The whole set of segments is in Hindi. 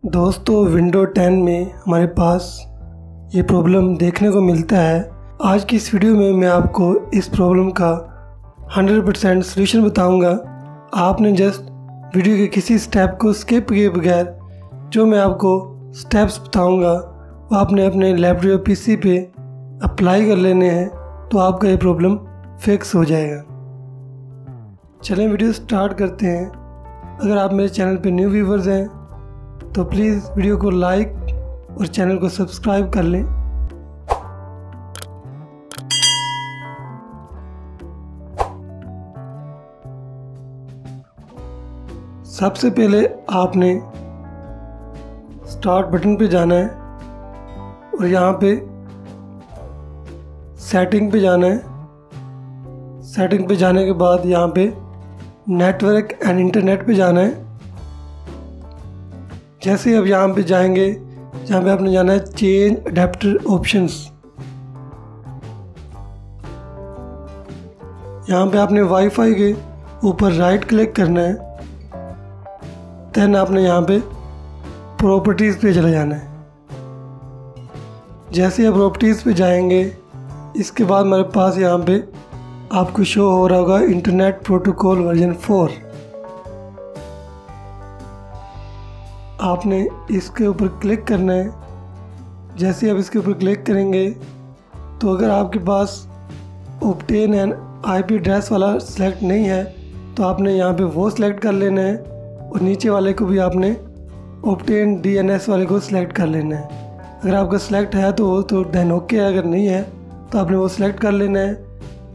दोस्तों विंडो 10 में हमारे पास ये प्रॉब्लम देखने को मिलता है। आज की इस वीडियो में मैं आपको इस प्रॉब्लम का 100% सलूशन बताऊंगा। आपने जस्ट वीडियो के किसी स्टेप को स्किप किए बगैर जो मैं आपको स्टेप्स बताऊंगा वो आपने अपने लैपटॉप या पीसी पे अप्लाई कर लेने हैं, तो आपका ये प्रॉब्लम फिक्स हो जाएगा। चलें वीडियो स्टार्ट करते हैं। अगर आप मेरे चैनल पे न्यू व्यूवर्स हैं तो प्लीज़ वीडियो को लाइक और चैनल को सब्सक्राइब कर लें। सबसे पहले आपने स्टार्ट बटन पे जाना है और यहाँ पे सेटिंग पे जाना है। सेटिंग पे जाने के बाद यहाँ पे नेटवर्क एंड इंटरनेट पे जाना है। जैसे अब यहाँ पे जाएंगे, जहाँ पे आपने जाना है चेंज अडेप्टर ऑप्शंस। यहाँ पे आपने वाईफाई के ऊपर राइट क्लिक करना है। देन आपने यहाँ पे प्रॉपर्टीज़ पे चले जाना है। जैसे आप प्रॉपर्टीज़ पे जाएंगे, इसके बाद हमारे पास यहाँ पे आपको शो हो रहा होगा इंटरनेट प्रोटोकॉल वर्जन 4। आपने इसके ऊपर क्लिक करना है। जैसे आप इसके ऊपर क्लिक करेंगे तो अगर आपके पास ऑब्टेन एंड आईपी एड्रेस वाला सेलेक्ट नहीं है तो आपने यहाँ पे वो सिलेक्ट कर लेना है और नीचे वाले को भी आपने ऑब्टेन डीएनएस वाले को सिलेक्ट कर लेना है। अगर आपका सिलेक्ट है तो देन ओके है, अगर नहीं है तो आपने वो सिलेक्ट कर लेना है।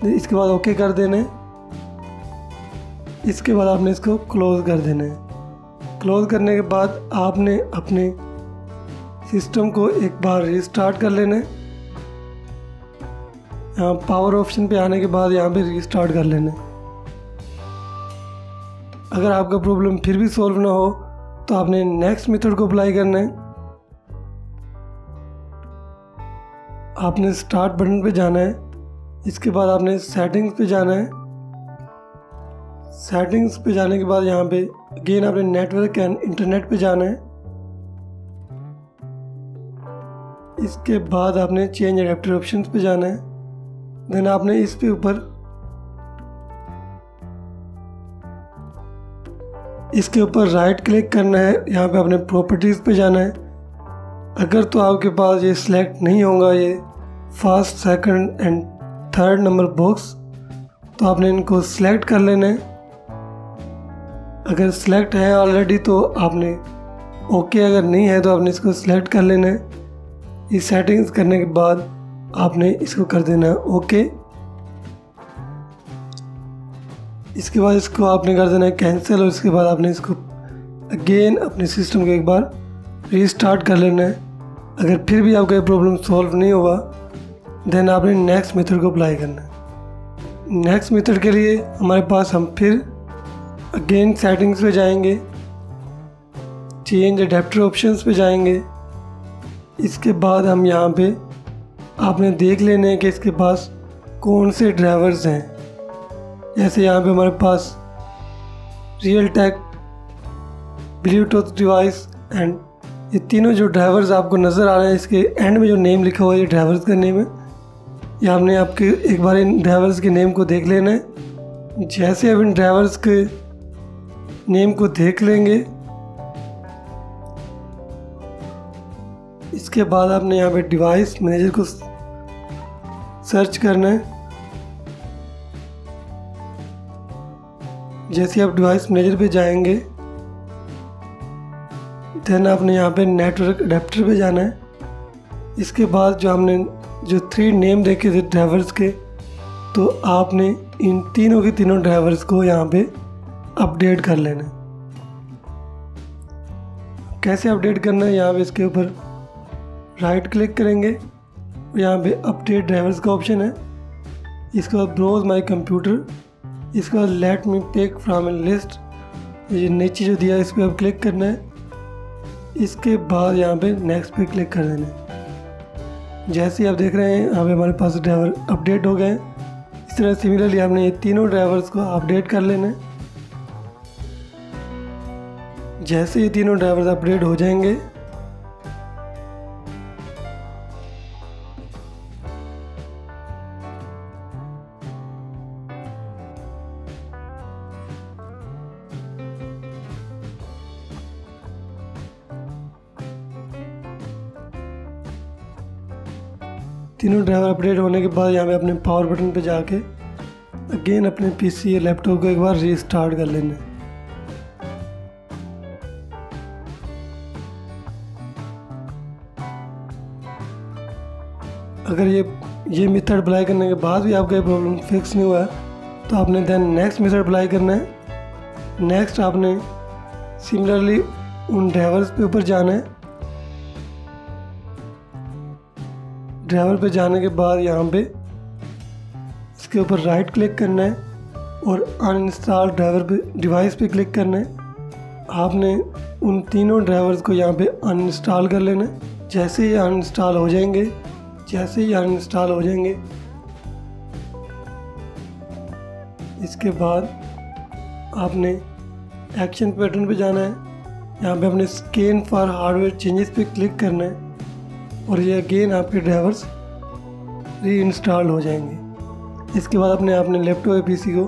इसके बाद ओके कर देना है। इसके बाद आपने इसको क्लोज़ कर देना है। क्लोज़ करने के बाद आपने अपने सिस्टम को एक बार रीस्टार्ट कर लेना है। यहाँ पावर ऑप्शन पे आने के बाद यहाँ पे रीस्टार्ट कर लेना है। अगर आपका प्रॉब्लम फिर भी सॉल्व ना हो तो आपने नेक्स्ट मेथड को अप्लाई करना है। आपने स्टार्ट बटन पे जाना है। इसके बाद आपने सेटिंग्स पे जाना है। सेटिंग्स पे जाने के बाद यहाँ पे अगेन आपने नेटवर्क एंड इंटरनेट पे जाना है। इसके बाद आपने चेंज अडेप्टर ऑप्शंस पे जाना है। देन आपने इस पे ऊपर इसके ऊपर राइट क्लिक करना है। यहाँ पे आपने प्रॉपर्टीज़ पे जाना है। अगर तो आपके पास ये सिलेक्ट नहीं होगा, ये first second and third number box, तो आपने इनको सिलेक्ट कर लेना है। अगर सिलेक्ट है ऑलरेडी तो आपने ओके, अगर नहीं है तो आपने इसको सिलेक्ट कर लेना है। इस सेटिंग्स करने के बाद आपने इसको कर देना है ओके। इसके बाद इसको आपने कर देना है कैंसिल और इसके बाद आपने इसको अगेन अपने सिस्टम को एक बार रीस्टार्ट कर लेना है। अगर फिर भी आपका ये प्रॉब्लम सॉल्व नहीं होगा देन आपने नेक्स्ट मेथड को अप्लाई करना है। नेक्स्ट मेथड के लिए हमारे पास हम फिर अगेन सेटिंग्स पे जाएंगे, चेंज अडेप्टर ऑप्शंस पे जाएंगे। इसके बाद हम यहाँ पे आपने देख लेने हैं कि इसके पास कौन से ड्राइवर्स हैं। जैसे यहाँ पे हमारे पास Realtek, bluetooth device and ये तीनों जो ड्राइवर्स आपको नज़र आ रहे हैं, इसके एंड में जो नेम लिखा हुआ है ये ड्राइवर्स का नेम है। ये हमने आपके एक बार इन ड्राइवर्स के नेम को देख लेना है। जैसे अब इन ड्राइवर्स के नेम को देख लेंगे, इसके बाद आपने यहाँ पे डिवाइस मैनेजर को सर्च करना है। जैसे आप डिवाइस मैनेजर पे जाएंगे देन आपने यहाँ पे नेटवर्क अडेप्टर पे जाना है। इसके बाद जो हमने जो 3 नेम देखे थे ड्राइवर्स के, तो आपने इन तीनों के तीनों ड्राइवर्स को यहाँ पे अपडेट कर लेना है। कैसे अपडेट करना है, यहाँ पे इसके ऊपर राइट क्लिक करेंगे, यहाँ पे अपडेट ड्राइवर्स का ऑप्शन है। इसके बाद ब्राउज माय कंप्यूटर, इसके बाद let me pick from a list, ये नीचे जो दिया है इस पर आप क्लिक करना है। इसके बाद यहाँ पे नेक्स्ट पे क्लिक कर देना है। जैसे आप देख रहे हैं यहाँ पे हमारे पास ड्राइवर अपडेट हो गए हैं। इस तरह सिमिलरली आपने ये तीनों ड्राइवर्स को अपडेट कर लेना है। जैसे ये तीनों ड्राइवर्स अपडेट हो जाएंगे तीनों ड्राइवर अपडेट होने के बाद यहाँ पे अपने पावर बटन पे जाके अगेन अपने पीसी या लैपटॉप को एक बार रीस्टार्ट कर लेना है। अगर ये मेथड अप्लाई करने के बाद भी आपका ये प्रॉब्लम फिक्स नहीं हुआ है तो आपने देन नेक्स्ट मेथड अप्लाई करना है। नेक्स्ट आपने सिमिलरली उन ड्राइवर्स पे ऊपर जाना है। ड्राइवर पे जाने के बाद यहाँ पे इसके ऊपर राइट क्लिक करना है और अनइंस्टॉल ड्राइवर पे डिवाइस पे क्लिक करना है। आपने उन तीनों ड्राइवर्स को यहाँ पे अनइंस्टॉल कर लेना है। जैसे ही अनइंस्टॉल हो जाएंगे इसके बाद आपने एक्शन पैटर्न पे जाना है। यहाँ पे अपने स्कैन फॉर हार्डवेयर चेंजेस पे क्लिक करना है और ये अगेन आपके ड्राइवर्स री इंस्टॉल हो जाएंगे। इसके बाद अपने लैपटॉप या पीसी को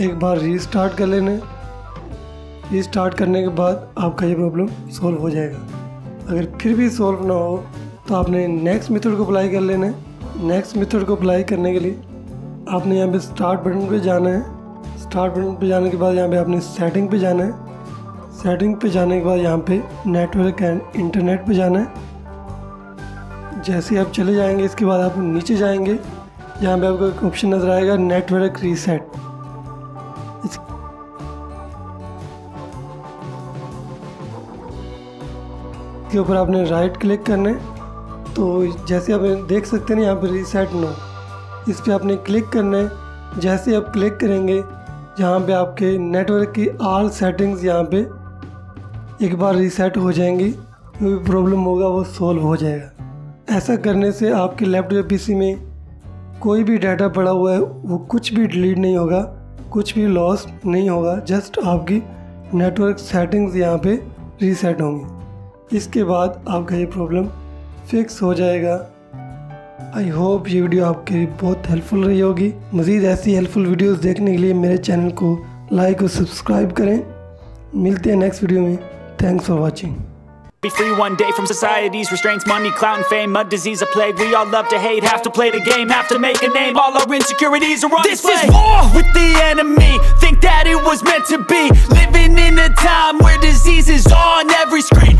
एक बार रीस्टार्ट कर लेना है। रीस्टार्ट करने के बाद आपका ये प्रॉब्लम सॉल्व हो जाएगा। अगर फिर भी सॉल्व ना हो तो आपने नेक्स्ट मेथड को अप्लाई कर लेना है। नेक्स्ट मेथड को अप्लाई करने के लिए आपने यहाँ पे स्टार्ट बटन पे जाना है। स्टार्ट बटन पे जाने के बाद यहाँ पे आपने सेटिंग पे जाना है। सेटिंग पे जाने के बाद यहाँ पे नेटवर्क एंड इंटरनेट पे जाना है। जैसे ही आप चले जाएंगे इसके बाद आप नीचे जाएंगे, यहाँ पे आपको एक ऑप्शन नज़र आएगा नेटवर्क रीसेट। इसके ऊपर आपने राइट क्लिक करना है। तो जैसे आप देख सकते हैं ना यहाँ पे रीसेट नो, इस पर आपने क्लिक करना है। जैसे आप क्लिक करेंगे जहाँ पे आपके नेटवर्क की ऑल सेटिंग्स यहाँ पे एक बार रीसेट हो जाएंगी, जो भी प्रॉब्लम होगा वो सॉल्व हो जाएगा। ऐसा करने से आपके लैपटॉप या पीसी में कोई भी डाटा पड़ा हुआ है वो कुछ भी डिलीट नहीं होगा, कुछ भी लॉस नहीं होगा। जस्ट आपकी नेटवर्क सेटिंग्स यहाँ पे रीसेट होंगी। इसके बाद आपका ये प्रॉब्लम फिक्स हो जाएगा। आई होप ये वीडियो आपके लिए बहुत हेल्पफुल रही होगी। मज़ीद ऐसी हेल्पफुल वीडियोस देखने के लिए मेरे चैनल को लाइक और सब्सक्राइब करें। मिलते हैं नेक्स्ट वीडियो में। Thanks for watching. Be free one day from society's restraints, money, clout, and fame, a disease, a plague. We all love to hate, have to play the game, have to make a name. All our insecurities are on display. This is war with the enemy. Think that it was meant to be. Living in a time where disease is on every screen.